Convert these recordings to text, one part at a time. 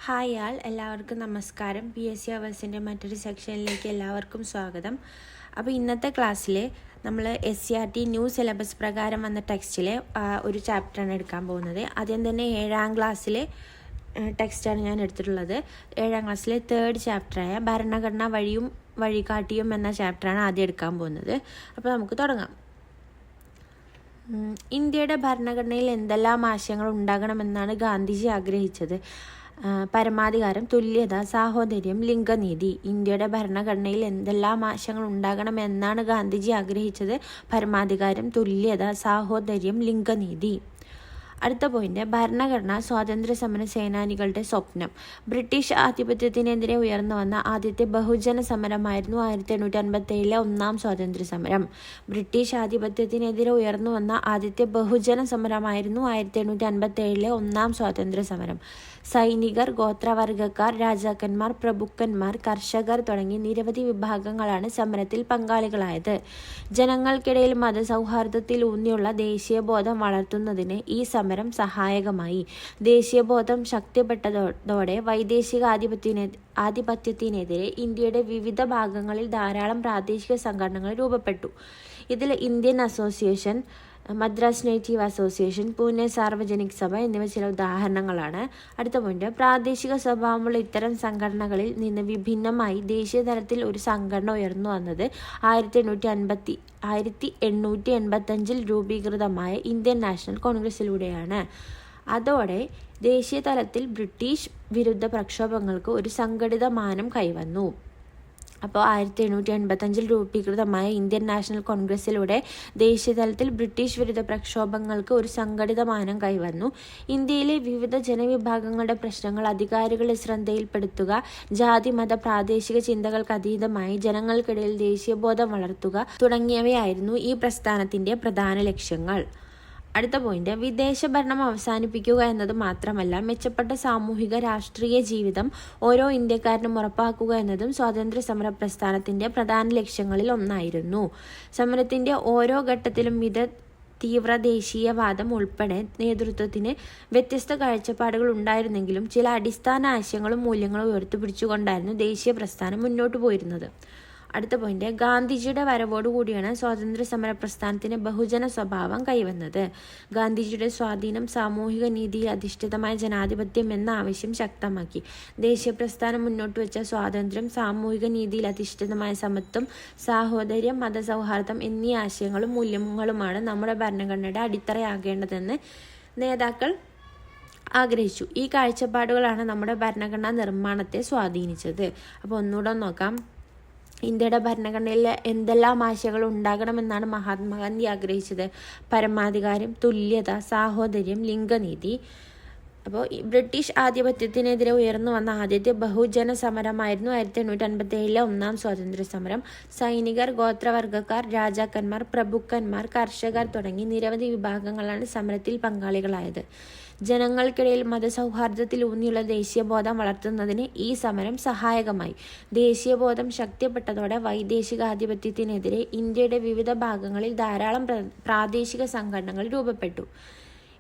Hi എല്ലാവർക്കും നമസ്കാരം. PSC അവേഴ്സിൻ്റെ മറ്റൊരു സെക്ഷനിലേക്ക് എല്ലാവർക്കും സ്വാഗതം. അപ്പോൾ ഇന്നത്തെ ക്ലാസ്സിൽ നമ്മൾ SCERT ന്യൂ സിലബസ് പ്രകാരം വന്ന ടെക്സ്റ്റിലെ ഒരു ചാപ്റ്ററാണ് എടുക്കാൻ പോകുന്നത്. ആദ്യം തന്നെ 7ാം ക്ലാസ്സിലെ ടെക്സ്റ്റാണ് ഞാൻ എടുത്തിട്ടുള്ളത്. 7ാം ക്ലാസ്സിലെ 3rd ചാപ്റ്ററായ ഭരണഘടന വഴിയും വഴികാട്ടിയും എന്ന ചാപ്റ്ററാണ് ആദ്യം എടുക്കാൻ പോകുന്നത്. അപ്പോൾ നമുക്ക് തുടങ്ങാം. ഇന്ത്യയുടെ ഭരണഘടനയിൽ എന്തെല്ലാം ആശയങ്ങൾ ഉണ്ടാകണമെന്നാണ് ഗാന്ധിജി ആഗ്രഹിച്ചത്? പരമാധികാരം, തുല്യത, സാഹോദര്യം, ലിംഗനീതി. ഇന്ത്യയുടെ ഭരണഘടനയിൽ എന്തെല്ലാം ആശയങ്ങൾ ഉണ്ടാകണമെന്നാണ് ഗാന്ധിജി ആഗ്രഹിച്ചത്? പരമാധികാരം, തുല്യത, സാഹോദര്യം, ലിംഗനീതി. അടുത്ത പോയിന്റ്, ഭരണഘടന സ്വാതന്ത്ര്യ സമര സേനാനികളുടെ സ്വപ്നം. ബ്രിട്ടീഷ് ആധിപത്യത്തിനെതിരെ ഉയർന്നു വന്ന ആദ്യത്തെ ബഹുജന സമരമായിരുന്നു 1857 ഒന്നാം സ്വാതന്ത്ര്യ സമരം. ബ്രിട്ടീഷ് ആധിപത്യത്തിനെതിരെ ഉയർന്നു വന്ന ആദ്യത്തെ ബഹുജന സമരമായിരുന്നു 1857 ഒന്നാം സ്വാതന്ത്ര്യ സമരം. സൈനികർ, ഗോത്രവർഗക്കാർ, രാജാക്കന്മാർ, പ്രഭുക്കന്മാർ, കർഷകർ തുടങ്ങി നിരവധി വിഭാഗങ്ങളാണ് സമരത്തിൽ പങ്കാളികളായത്. ജനങ്ങൾക്കിടയിൽ മതസൗഹാർദ്ദത്തിൽ ഊന്നിയുള്ള ദേശീയബോധം വളർത്തുന്നതിന് ഈ സമരം സഹായകമായി. ദേശീയബോധം ശക്തിപ്പെട്ടതോടെ വൈദേശിക ആധിപത്യത്തിനെതിരെ ഇന്ത്യയുടെ വിവിധ ഭാഗങ്ങളിൽ ധാരാളം പ്രാദേശിക സംഘടനകൾ രൂപപ്പെട്ടു. ഇതിൽ Indian association, Madras native association, Pune Sarvajanik സഭ എന്നിവ ചില ഉദാഹരണങ്ങളാണ്. അടുത്ത പോയിന്റ്, പ്രാദേശിക സ്വഭാവമുള്ള ഇത്തരം സംഘടനകളിൽ നിന്ന് വിഭിന്നമായി ദേശീയ തലത്തിൽ ഒരു സംഘടന ഉയർന്നു വന്നത് 1885 രൂപീകൃതമായ ഇന്ത്യൻ നാഷണൽ കോൺഗ്രസിലൂടെയാണ്. അതോടെ ദേശീയ തലത്തിൽ ബ്രിട്ടീഷ് വിരുദ്ധ പ്രക്ഷോഭങ്ങൾക്ക് ഒരു സംഘടിത മാനം കൈവന്നു. അപ്പോൾ 1885 രൂപീകൃതമായ ഇന്ത്യൻ നാഷണൽ കോൺഗ്രസിലൂടെ ദേശീയതലത്തിൽ ബ്രിട്ടീഷ് വിരുദ്ധ പ്രക്ഷോഭങ്ങൾക്ക് ഒരു സംഘടിത മാനം കൈവന്നു. ഇന്ത്യയിലെ വിവിധ ജനവിഭാഗങ്ങളുടെ പ്രശ്നങ്ങൾ അധികാരികളുടെ ശ്രദ്ധയിൽപ്പെടുത്തുക, ജാതി മത പ്രാദേശിക ചിന്തകൾക്ക് അതീതമായി ജനങ്ങൾക്കിടയിൽ ദേശീയബോധം വളർത്തുക തുടങ്ങിയവയായിരുന്നു ഈ പ്രസ്ഥാനത്തിൻ്റെ പ്രധാന ലക്ഷ്യങ്ങൾ. അടുത്ത പോയിന്റ്, വിദേശ ഭരണം അവസാനിപ്പിക്കുക എന്നത് മാത്രമല്ല, മെച്ചപ്പെട്ട സാമൂഹിക രാഷ്ട്രീയ ജീവിതം ഓരോ ഇന്ത്യക്കാരനും ഉറപ്പാക്കുക എന്നതും സ്വാതന്ത്ര്യ സമര പ്രസ്ഥാനത്തിൻ്റെ പ്രധാന ലക്ഷ്യങ്ങളിൽ ഒന്നായിരുന്നു. സമരത്തിൻ്റെ ഓരോ ഘട്ടത്തിലും തീവ്ര ദേശീയവാദം ഉൾപ്പെടെ നേതൃത്വത്തിന് വ്യത്യസ്ത കാഴ്ചപ്പാടുകൾ ഉണ്ടായിരുന്നെങ്കിലും ചില അടിസ്ഥാന ആശയങ്ങളും മൂല്യങ്ങളും ഉയർത്തിപ്പിടിച്ചുകൊണ്ടായിരുന്നു ദേശീയ പ്രസ്ഥാനം മുന്നോട്ട് പോയിരുന്നത്. അടുത്ത പോയിന്റ്, ഗാന്ധിജിയുടെ വരവോടുകൂടിയാണ് സ്വാതന്ത്ര്യ സമര പ്രസ്ഥാനത്തിന് ബഹുജന സ്വഭാവം കൈവന്നത്. ഗാന്ധിജിയുടെ സ്വാധീനം സാമൂഹിക നീതിയിൽ അധിഷ്ഠിതമായ ജനാധിപത്യം എന്ന ആവശ്യം ശക്തമാക്കി. ദേശീയ പ്രസ്ഥാനം മുന്നോട്ട് വെച്ച സ്വാതന്ത്ര്യം, സാമൂഹിക നീതിയിൽ അധിഷ്ഠിതമായ സമത്വം, സാഹോദര്യം, മതസൗഹാർദ്ദം എന്നീ ആശയങ്ങളും മൂല്യങ്ങളുമാണ് നമ്മുടെ ഭരണഘടനയുടെ അടിത്തറയാകേണ്ടതെന്ന് നേതാക്കൾ ആഗ്രഹിച്ചു. ഈ കാഴ്ചപ്പാടുകളാണ് നമ്മുടെ ഭരണഘടനാ നിർമ്മാണത്തെ സ്വാധീനിച്ചത്. അപ്പോൾ ഒന്നുകൂടെ നോക്കാം. ഇന്ത്യയുടെ ഭരണഘടനയിൽ എന്തെല്ലാം ആശയങ്ങൾ ഉണ്ടാകണമെന്നാണ് മഹാത്മാഗാന്ധി ആഗ്രഹിച്ചത്? പരമാധികാരം, തുല്യത, സാഹോദര്യം, ലിംഗനീതി. അപ്പോൾ ബ്രിട്ടീഷ് ആധിപത്യത്തിനെതിരെ ഉയർന്നു വന്ന ആദ്യത്തെ ബഹുജന സമരമായിരുന്നു 1857 ഒന്നാം സ്വാതന്ത്ര്യ സമരം. സൈനികർ, ഗോത്രവർഗക്കാർ, രാജാക്കന്മാർ, പ്രഭുക്കന്മാർ, കർഷകർ തുടങ്ങി നിരവധി വിഭാഗങ്ങളാണ് സമരത്തിൽ പങ്കാളികളായത്. ജനങ്ങൾക്കിടയിൽ മതസൗഹാർദ്ദത്തിൽ ഊന്നിയുള്ള ദേശീയബോധം വളർത്തുന്നതിന് ഈ സമരം സഹായകമായി. ദേശീയബോധം ശക്തിപ്പെട്ടതോടെ വൈദേശികാധിപത്യത്തിനെതിരെ ഇന്ത്യയുടെ വിവിധ ഭാഗങ്ങളിൽ ധാരാളം പ്രാദേശിക സംഘടനകൾ രൂപപ്പെട്ടു.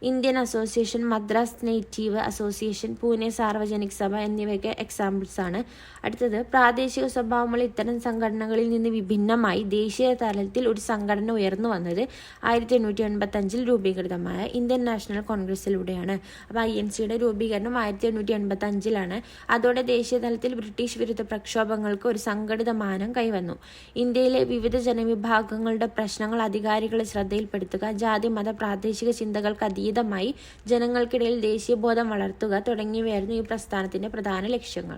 Indian association, Madras native association, Pune Sarvajanik സഭ എന്നിവയൊക്കെ എക്സാമ്പിൾസ് ആണ്. അടുത്തത്, പ്രാദേശിക സ്വഭാവമുള്ള ഇത്തരം സംഘടനകളിൽ നിന്ന് വിഭിന്നമായി ദേശീയ തലത്തിൽ ഒരു സംഘടന ഉയർന്നു വന്നത് 1885 രൂപീകൃതമായ ഇന്ത്യൻ നാഷണൽ കോൺഗ്രസിലൂടെയാണ്. അപ്പോൾ INCയുടെ രൂപീകരണം 1885 അതോടെ ദേശീയ തലത്തിൽ ബ്രിട്ടീഷ് വിരുദ്ധ പ്രക്ഷോഭങ്ങൾക്ക് ഒരു സംഘടിത മാനം കൈവന്നു. ഇന്ത്യയിലെ വിവിധ ജനവിഭാഗങ്ങളുടെ പ്രശ്നങ്ങൾ അധികാരികളെ ശ്രദ്ധയിൽപ്പെടുത്തുക, ജാതി മത പ്രാദേശിക ചിന്തകൾക്ക് അതീതമായി ജനങ്ങൾക്കിടയിൽ ദേശീയബോധം വളർത്തുക തുടങ്ങിയവയായിരുന്നു ഈ പ്രസ്ഥാനത്തിന്റെ പ്രധാന ലക്ഷ്യങ്ങൾ.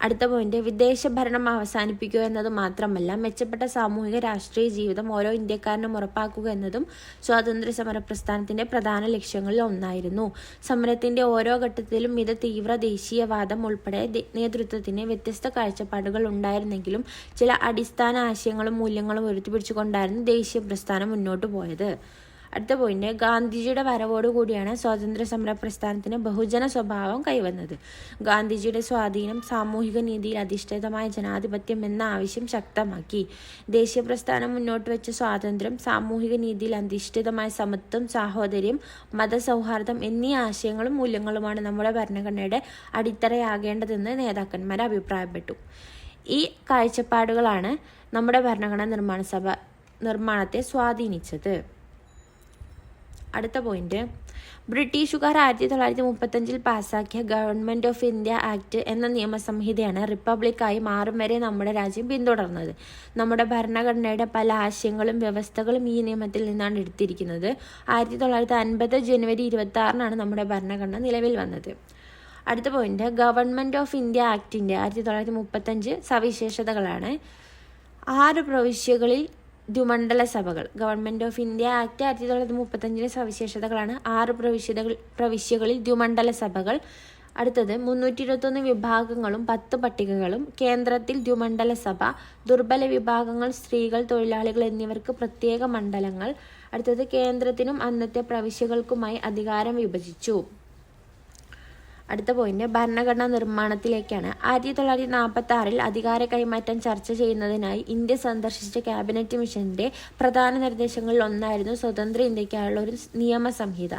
അടുത്ത പോയിന്റ്, വിദേശ ഭരണം അവസാനിപ്പിക്കുക എന്നത് മാത്രമല്ല, മെച്ചപ്പെട്ട സാമൂഹിക രാഷ്ട്രീയ ജീവിതം ഓരോ ഇന്ത്യക്കാരനും ഉറപ്പാക്കുക എന്നതും സ്വാതന്ത്ര്യ സമര പ്രസ്ഥാനത്തിന്റെ പ്രധാന ലക്ഷ്യങ്ങളിൽ ഒന്നായിരുന്നു. സമരത്തിന്റെ ഓരോ ഘട്ടത്തിലും തീവ്ര ദേശീയവാദം ഉൾപ്പെടെ നേതൃത്വത്തിന് വ്യത്യസ്ത കാഴ്ചപ്പാടുകൾ ഉണ്ടായിരുന്നെങ്കിലും ചില അടിസ്ഥാന ആശയങ്ങളും മൂല്യങ്ങളും ഉയർത്തിപ്പിടിച്ചുകൊണ്ടായിരുന്നു ദേശീയ പ്രസ്ഥാനം മുന്നോട്ട് പോയത്. അടുത്ത പോയിന്റ്, ഗാന്ധിജിയുടെ വരവോടുകൂടിയാണ് സ്വാതന്ത്ര്യ സമര പ്രസ്ഥാനത്തിന് ബഹുജന സ്വഭാവം കൈവന്നത്. ഗാന്ധിജിയുടെ സ്വാധീനം സാമൂഹിക നീതിയിൽ അധിഷ്ഠിതമായ ജനാധിപത്യം എന്ന ആവശ്യം ശക്തമാക്കി. ദേശീയ പ്രസ്ഥാനം മുന്നോട്ട് വെച്ച സ്വാതന്ത്ര്യം, സാമൂഹിക നീതിയിൽ അധിഷ്ഠിതമായ സമത്വം, സാഹോദര്യം, മതസൗഹാർദ്ദം എന്നീ ആശയങ്ങളും മൂല്യങ്ങളുമാണ് നമ്മുടെ ഭരണഘടനയുടെ അടിത്തറയാകേണ്ടതെന്ന് നേതാക്കന്മാർ അഭിപ്രായപ്പെട്ടു. ഈ കാഴ്ചപ്പാടുകളാണ് നമ്മുടെ ഭരണഘടനാ നിർമ്മാണത്തെ സ്വാധീനിച്ചത്. അടുത്ത പോയിന്റ്, ബ്രിട്ടീഷുകാർ 1935 പാസാക്കിയ ഗവൺമെൻറ് ഓഫ് ഇന്ത്യ ആക്ട് എന്ന നിയമസംഹിതയാണ് റിപ്പബ്ലിക്കായി മാറും വരെ നമ്മുടെ രാജ്യം പിന്തുടർന്നത്. നമ്മുടെ ഭരണഘടനയുടെ പല ആശയങ്ങളും വ്യവസ്ഥകളും ഈ നിയമത്തിൽ നിന്നാണ് എടുത്തിരിക്കുന്നത്. 1950 ജനുവരി 26 നമ്മുടെ ഭരണഘടന നിലവിൽ വന്നത്. അടുത്ത പോയിന്റ്, ഗവൺമെൻറ് ഓഫ് ഇന്ത്യ ആക്ടിൻ്റെ 1935 സവിശേഷതകളാണ്. 6 പ്രവിശ്യകളിൽ ദ്വിമണ്ഡല സഭകൾ. ഗവൺമെൻറ് ഓഫ് ഇന്ത്യ ആക്ട് 1935 സവിശേഷതകളാണ്. 6 പ്രവിശ്യകളിൽ ദ്വിമണ്ഡല സഭകൾ. അടുത്തത് 321 വിഭാഗങ്ങളും 10 പട്ടികകളും. കേന്ദ്രത്തിൽ ദ്വിമണ്ഡല സഭ. ദുർബല വിഭാഗങ്ങൾ, സ്ത്രീകൾ, തൊഴിലാളികൾ എന്നിവർക്ക് പ്രത്യേക മണ്ഡലങ്ങൾ. അടുത്തത് കേന്ദ്രത്തിനും അന്നത്തെ പ്രവിശ്യകൾക്കുമായി അധികാരം വിഭജിച്ചു. അടുത്ത പോയിന്റ്, ഭരണഘടനാ നിർമ്മാണത്തിലേക്കാണ്. 1946 അധികാര കൈമാറ്റം ചർച്ച ചെയ്യുന്നതിനായി ഇന്ത്യ സന്ദർശിച്ച ക്യാബിനറ്റ് മിഷന്റെ പ്രധാന നിർദ്ദേശങ്ങളിൽ ഒന്നായിരുന്നു സ്വതന്ത്ര ഇന്ത്യക്കായുള്ള ഒരു നിയമസംഹിത.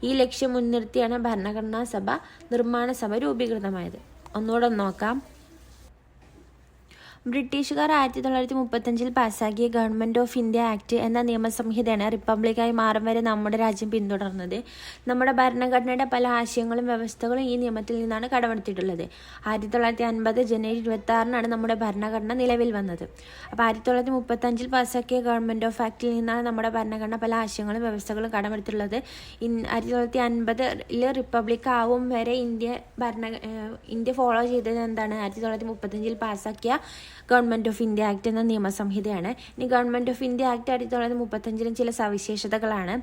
ഈ ലക്ഷ്യം മുൻനിർത്തിയാണ് ഭരണഘടനാ നിർമ്മാണ സഭ രൂപീകൃതമായത്. ഒന്നുകൂടെ നോക്കാം. ബ്രിട്ടീഷുകാർ 1935 പാസാക്കിയ ഗവൺമെൻറ് ഓഫ് ഇന്ത്യ ആക്ട് എന്ന നിയമസംഹിതയാണ് റിപ്പബ്ലിക്കായി മാറും വരെ നമ്മുടെ രാജ്യം പിന്തുടർന്നത്. നമ്മുടെ ഭരണഘടനയുടെ പല ആശയങ്ങളും വ്യവസ്ഥകളും ഈ നിയമത്തിൽ നിന്നാണ് കടമെടുത്തിട്ടുള്ളത്. 1950 ജനുവരി 26 നമ്മുടെ ഭരണഘടന നിലവിൽ വന്നത്. അപ്പോൾ 1935 പാസാക്കിയ ഗവൺമെൻറ് ഓഫ് ആക്ടിൽ നിന്നാണ് നമ്മുടെ ഭരണഘടന പല ആശയങ്ങളും വ്യവസ്ഥകളും കടമെടുത്തിട്ടുള്ളത്. 1950 റിപ്പബ്ലിക് ആവും വരെ ഇന്ത്യ ഫോളോ ചെയ്തത് എന്താണ്? 1935 പാസാക്കിയ ഗവൺമെൻറ് ഓഫ് ഇന്ത്യ ആക്ട് എന്ന നിയമസംഹിതയാണ്. ഇനി ഗവൺമെൻറ് ഓഫ് ഇന്ത്യ ആക്ട് 1935 ചില സവിശേഷതകളാണ്.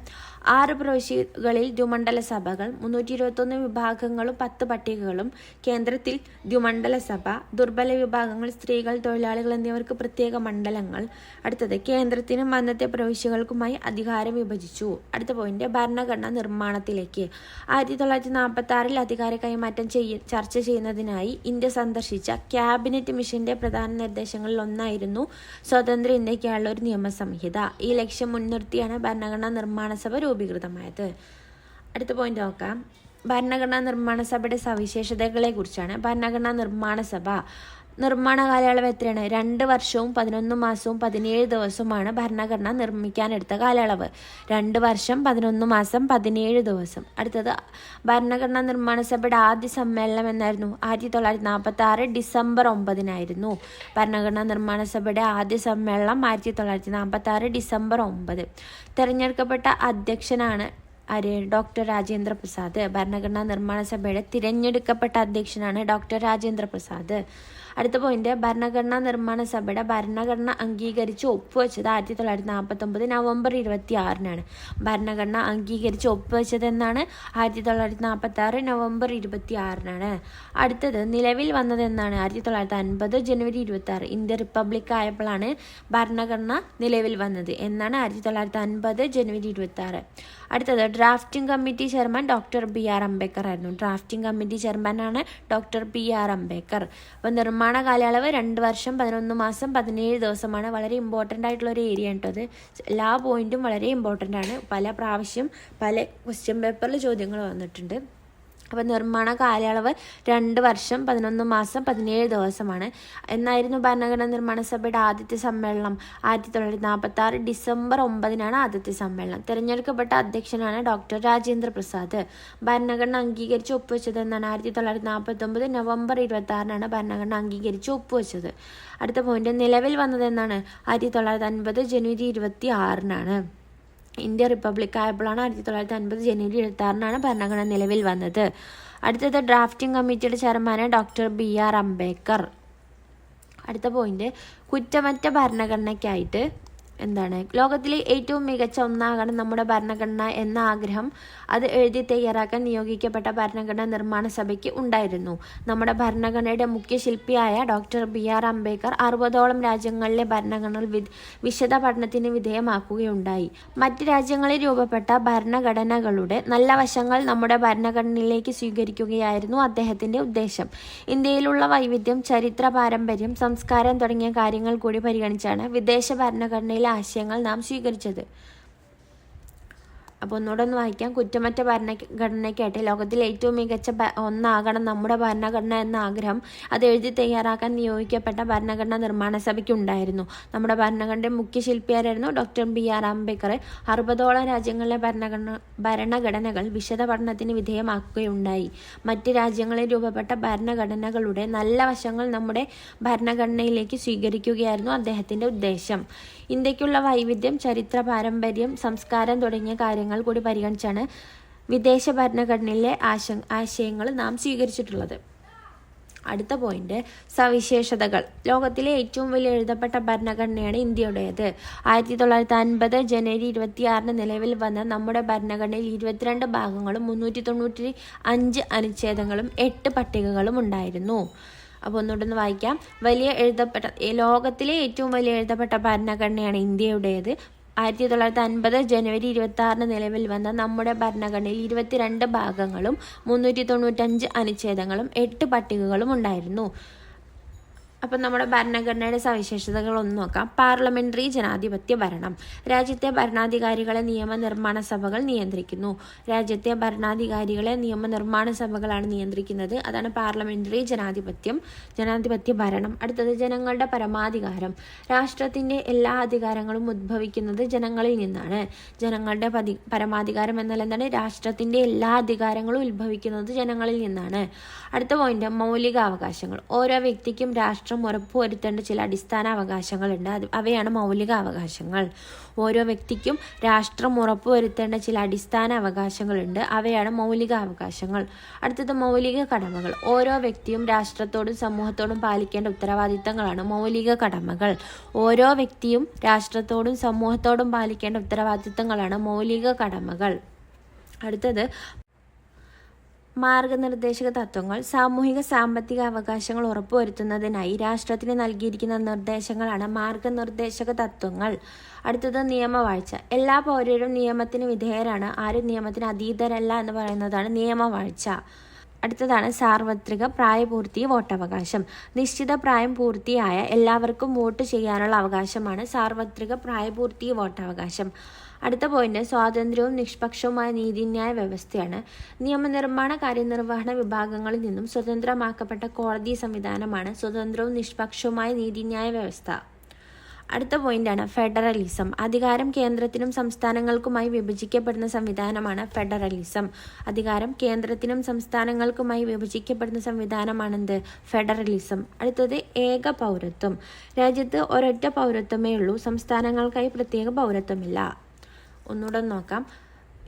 6 പ്രവിശ്യകളിൽ ദ്വിമണ്ഡല സഭകൾ, 321 വിഭാഗങ്ങളും 10 പട്ടികകളും. കേന്ദ്രത്തിൽ ദ്വിമണ്ഡല സഭ. ദുർബല വിഭാഗങ്ങൾ, സ്ത്രീകൾ, തൊഴിലാളികൾ എന്നിവർക്ക് പ്രത്യേക മണ്ഡലങ്ങൾ. അടുത്തത് കേന്ദ്രത്തിനും അന്നത്തെ പ്രവിശ്യകൾക്കുമായി അധികാരം വിഭജിച്ചു. അടുത്ത പോയിന്റ്, ഭരണഘടനാ നിർമ്മാണത്തിലേക്ക്. 1946 അധികാര കൈമാറ്റം ചർച്ച ചെയ്യുന്നതിനായി ഇന്ത്യ സന്ദർശിച്ച ക്യാബിനറ്റ് മിഷന്റെ പ്രധാന നിർദ്ദേശങ്ങളിൽ ഒന്നായിരുന്നു സ്വതന്ത്ര ഇന്ത്യക്കായുള്ള ഒരു നിയമസംഹിത. ഈ ലക്ഷ്യം മുൻനിർത്തിയാണ് ഭരണഘടനാ നിർമ്മാണ സഭ രൂപീകൃതമായത്. അടുത്ത പോയിന്റ് നോക്കാം. ഭരണഘടനാ നിർമ്മാണ സഭയുടെ സവിശേഷതകളെ കുറിച്ചാണ്. ഭരണഘടനാ നിർമ്മാണ സഭ നിർമ്മാണ കാലയളവ് എത്രയാണ്? 2 വർഷവും 11 മാസവും 17 ദിവസവുമാണ് ഭരണഘടന നിർമ്മിക്കാനെടുത്ത കാലയളവ്. 2 വർഷം 11 മാസം 17 ദിവസം. അടുത്തത്, ഭരണഘടനാ നിർമ്മാണ സഭയുടെ ആദ്യ സമ്മേളനം എന്നായിരുന്നു? 1946 ഡിസംബർ 9 ഭരണഘടനാ നിർമ്മാണ സഭയുടെ ആദ്യ സമ്മേളനം 1946 ഡിസംബർ 9. തിരഞ്ഞെടുക്കപ്പെട്ട അധ്യക്ഷനാണ് ഡോക്ടർ രാജേന്ദ്ര പ്രസാദ്. ഭരണഘടനാ നിർമ്മാണ സഭയുടെ തിരഞ്ഞെടുക്കപ്പെട്ട അധ്യക്ഷനാണ് ഡോക്ടർ രാജേന്ദ്ര പ്രസാദ്. അടുത്ത പോയിന്റ്, ഭരണഘടനാ നിർമ്മാണ സഭയുടെ ഭരണഘടന അംഗീകരിച്ച് ഒപ്പുവെച്ചത് 1949 നവംബർ 26 ഭരണഘടന അംഗീകരിച്ച് ഒപ്പുവെച്ചത് എന്നാണ്? 1946 നവംബർ 26 അടുത്തത്, നിലവിൽ വന്നത് എന്നാണ്? 1950 ജനുവരി 26 ഇന്ത്യ റിപ്പബ്ലിക് ആയപ്പോഴാണ് ഭരണഘടന നിലവിൽ വന്നത് എന്നാണ്? 1950 ജനുവരി 26. അടുത്തത്, drafting committee chairman doctor BR Ambedkar ആയിരുന്നു. ഡ്രാഫ്റ്റിംഗ് കമ്മിറ്റി ചെയർമാനാണ് ഡോക്ടർ BR അംബേദ്കർ. അപ്പോൾ നിർമ്മാണ കാലയളവ് 2 വർഷം 11 മാസം 17 ദിവസമാണ്. വളരെ ഇമ്പോർട്ടൻ്റ് ആയിട്ടുള്ള ഒരു ഏരിയ ആണ് കേട്ടോ. എല്ലാ പോയിന്റും വളരെ ഇമ്പോർട്ടൻ്റ് ആണ്. പല പ്രാവശ്യം പല ക്വസ്റ്റ്യൻ പേപ്പറിൽ ചോദ്യങ്ങൾ വന്നിട്ടുണ്ട്. അപ്പോൾ നിർമ്മാണ കാലയളവ് 2 വർഷം 11 മാസം 17 ദിവസമാണ്. എന്നായിരുന്നു ഭരണഘടനാ നിർമ്മാണ സഭയുടെ ആദ്യത്തെ സമ്മേളനം? 1946 ഡിസംബർ 9 ആദ്യത്തെ സമ്മേളനം. തിരഞ്ഞെടുക്കപ്പെട്ട അധ്യക്ഷനാണ് ഡോക്ടർ രാജേന്ദ്ര പ്രസാദ്. ഭരണഘടന അംഗീകരിച്ച് ഒപ്പുവെച്ചത് എന്നാണ്? 1949 നവംബർ 26 ഭരണഘടന അംഗീകരിച്ച് ഒപ്പുവെച്ചത്. അടുത്ത പോയിന്റ്, നിലവിൽ വന്നത് എന്നാണ്? 1950 ജനുവരി 26 ഇന്ത്യ റിപ്പബ്ലിക് ആയപ്പോഴാണ് 1950 ജനുവരി 26 ഭരണഘടന നിലവിൽ വന്നത്. അടുത്തത്, ഡ്രാഫ്റ്റിംഗ് കമ്മിറ്റിയുടെ ചെയർമാൻ ഡോക്ടർ BR അംബേദ്കർ. അടുത്ത പോയിന്റ്, കുറ്റമറ്റ ഭരണഘടനയ്ക്കായിട്ട് ലോകത്തിലെ ഏറ്റവും മികച്ച ഒന്നാകണം നമ്മുടെ ഭരണഘടന എന്ന ആഗ്രഹം അത് എഴുതി തയ്യാറാക്കാൻ നിയോഗിക്കപ്പെട്ട ഭരണഘടനാ നിർമ്മാണ സഭയ്ക്ക് ഉണ്ടായിരുന്നു. നമ്മുടെ ഭരണഘടനയുടെ മുഖ്യ ശില്പിയായ ഡോക്ടർ BR അംബേദ്കർ 60ഓളം രാജ്യങ്ങളിലെ ഭരണഘടനകൾ വിശദ പഠനത്തിന് വിധേയമാക്കുകയുണ്ടായി. മറ്റ് രാജ്യങ്ങളിൽ രൂപപ്പെട്ട ഭരണഘടനകളുടെ നല്ല വശങ്ങൾ നമ്മുടെ ഭരണഘടനയിലേക്ക് സ്വീകരിക്കുകയായിരുന്നു അദ്ദേഹത്തിന്റെ ഉദ്ദേശം. ഇന്ത്യയിലുള്ള വൈവിധ്യം, ചരിത്ര പാരമ്പര്യം, സംസ്കാരം തുടങ്ങിയ കാര്യങ്ങൾ കൂടി പരിഗണിച്ചാണ് വിദേശ ഭരണഘടനയിലെ ആശയങ്ങൾ നാം സ്വീകരിച്ചത്. അപ്പോൾ ഒന്നുകൂടെ ഒന്ന് വായിക്കാം. കുറ്റമറ്റ ഭരണഘടനയ്ക്കായിട്ട് ലോകത്തിലെ ഏറ്റവും മികച്ച ഒന്നാകണം നമ്മുടെ ഭരണഘടന എന്ന ആഗ്രഹം അത് എഴുതി തയ്യാറാക്കാൻ നിയോഗിക്കപ്പെട്ട ഭരണഘടനാ നിർമ്മാണ സഭയ്ക്ക് ഉണ്ടായിരുന്നു. നമ്മുടെ ഭരണഘടനയുടെ മുഖ്യ ശില്പിയായിരുന്നു ഡോക്ടർ BR അംബേദ്കർ. 60ഓളം രാജ്യങ്ങളിലെ ഭരണഘടനകൾ വിശദ പഠനത്തിന് വിധേയമാക്കുകയുണ്ടായി. മറ്റ് രാജ്യങ്ങളിൽ രൂപപ്പെട്ട ഭരണഘടനകളുടെ നല്ല വശങ്ങൾ നമ്മുടെ ഭരണഘടനയിലേക്ക് സ്വീകരിക്കുകയായിരുന്നു അദ്ദേഹത്തിന്റെ ഉദ്ദേശം. ഇന്ത്യക്കുള്ള വൈവിധ്യം, ചരിത്ര പാരമ്പര്യം, സംസ്കാരം തുടങ്ങിയ കാര്യങ്ങൾ കൂടി പരിഗണിച്ചാണ് വിദേശ ഭരണഘടനയിലെ ആശയങ്ങൾ നാം സ്വീകരിച്ചിട്ടുള്ളത്. അടുത്ത പോയിന്റ്, സവിശേഷതകൾ. ലോകത്തിലെ ഏറ്റവും വലിയ എഴുതപ്പെട്ട ഭരണഘടനയാണ് ഇന്ത്യയുടേത്. 1950 ജനുവരി 26 നിലവിൽ വന്ന നമ്മുടെ ഭരണഘടനയിൽ 22 ഭാഗങ്ങളും 395 അനുച്ഛേദങ്ങളും 8 പട്ടികകളും ഉണ്ടായിരുന്നു. അപ്പോൾ ഒന്നുകൂടെ വായിക്കാം. ലോകത്തിലെ ഏറ്റവും വലിയ എഴുതപ്പെട്ട ഭരണഘടനയാണ് ഇന്ത്യയുടേത്. 1950 ജനുവരി 26 നിലവിൽ വന്ന നമ്മുടെ ഭരണഘടനയിൽ 22 ഭാഗങ്ങളും 395 അനുച്ഛേദങ്ങളും 8 പട്ടികകളും ഉണ്ടായിരുന്നു. അപ്പം നമ്മുടെ ഭരണഘടനയുടെ സവിശേഷതകൾ ഒന്ന് നോക്കാം. പാർലമെന്ററി ജനാധിപത്യ ഭരണം. രാജ്യത്തെ ഭരണാധികാരികളെ നിയമനിർമ്മാണ സഭകൾ നിയന്ത്രിക്കുന്നു. രാജ്യത്തെ ഭരണാധികാരികളെ നിയമനിർമ്മാണ സഭകളാണ് നിയന്ത്രിക്കുന്നത്. അതാണ് പാർലമെന്ററി ജനാധിപത്യ ഭരണം. അടുത്തത് ജനങ്ങളുടെ പരമാധികാരം. രാഷ്ട്രത്തിന്റെ എല്ലാ അധികാരങ്ങളും ഉദ്ഭവിക്കുന്നത് ജനങ്ങളിൽ നിന്നാണ്. ജനങ്ങളുടെ പരമാധികാരം എന്നാൽ എന്താണ്? രാഷ്ട്രത്തിന്റെ എല്ലാ അധികാരങ്ങളും ഉത്ഭവിക്കുന്നത് ജനങ്ങളിൽ നിന്നാണ്. അടുത്ത പോയിന്റ്, മൗലിക അവകാശങ്ങൾ. ഓരോ വ്യക്തിക്കും രാഷ്ട്രം ഉറപ്പുവരുത്തേണ്ട ചില അടിസ്ഥാന അവകാശങ്ങളുണ്ട്. അവയാണ് മൗലിക അവകാശങ്ങൾ. ഓരോ വ്യക്തിക്കും രാഷ്ട്രം ഉറപ്പുവരുത്തേണ്ട ചില അടിസ്ഥാന അവകാശങ്ങളുണ്ട്. അവയാണ് മൗലിക അവകാശങ്ങൾ. അടുത്തത് മൗലിക കടമകൾ. ഓരോ വ്യക്തിയും രാഷ്ട്രത്തോടും സമൂഹത്തോടും പാലിക്കേണ്ട ഉത്തരവാദിത്തങ്ങളാണ് മൗലിക കടമകൾ. ഓരോ വ്യക്തിയും രാഷ്ട്രത്തോടും സമൂഹത്തോടും പാലിക്കേണ്ട ഉത്തരവാദിത്തങ്ങളാണ് മൗലിക കടമകൾ. അടുത്തത് മാർഗനിർദ്ദേശക തത്വങ്ങൾ. സാമൂഹിക സാമ്പത്തിക അവകാശങ്ങൾ ഉറപ്പുവരുത്തുന്നതിനായി രാഷ്ട്രത്തിന് നൽകിയിരിക്കുന്ന നിർദ്ദേശങ്ങളാണ് മാർഗനിർദ്ദേശക തത്വങ്ങൾ. അടുത്തത് നിയമവാഴ്ച. എല്ലാ പൗരരും നിയമത്തിന് വിധേയരാണ്, ആരും നിയമത്തിന് അതീതരല്ല എന്ന് പറയുന്നതാണ് നിയമവാഴ്ച. അടുത്തതാണ് സാർവത്രിക പ്രായപൂർത്തി വോട്ടവകാശം. നിശ്ചിത പ്രായം പൂർത്തിയായ എല്ലാവർക്കും വോട്ട് ചെയ്യാനുള്ള അവകാശമാണ് സാർവത്രിക പ്രായപൂർത്തി വോട്ടവകാശം. അടുത്ത പോയിന്റ്, സ്വാതന്ത്ര്യവും നിഷ്പക്ഷവുമായ നീതിന്യായ വ്യവസ്ഥയാണ്. നിയമനിർമ്മാണ കാര്യനിർവഹണ വിഭാഗങ്ങളിൽ നിന്നും സ്വതന്ത്രമാക്കപ്പെട്ട കോടതി സംവിധാനമാണ് സ്വതന്ത്രവും നിഷ്പക്ഷവുമായ നീതിന്യായ വ്യവസ്ഥ. അടുത്ത പോയിന്റാണ് ഫെഡറലിസം. അധികാരം കേന്ദ്രത്തിനും സംസ്ഥാനങ്ങൾക്കുമായി വിഭജിക്കപ്പെടുന്ന സംവിധാനമാണ് ഫെഡറലിസം. അധികാരം കേന്ദ്രത്തിനും സംസ്ഥാനങ്ങൾക്കുമായി വിഭജിക്കപ്പെടുന്ന സംവിധാനമാണെന്ത്? ഫെഡറലിസം. അടുത്തത് ഏക പൗരത്വം. രാജ്യത്ത് ഒരൊറ്റ പൗരത്വമേ ഉള്ളൂ, സംസ്ഥാനങ്ങൾക്കായി പ്രത്യേക പൗരത്വമില്ല. ഒന്നുകൂടെ നോക്കാം.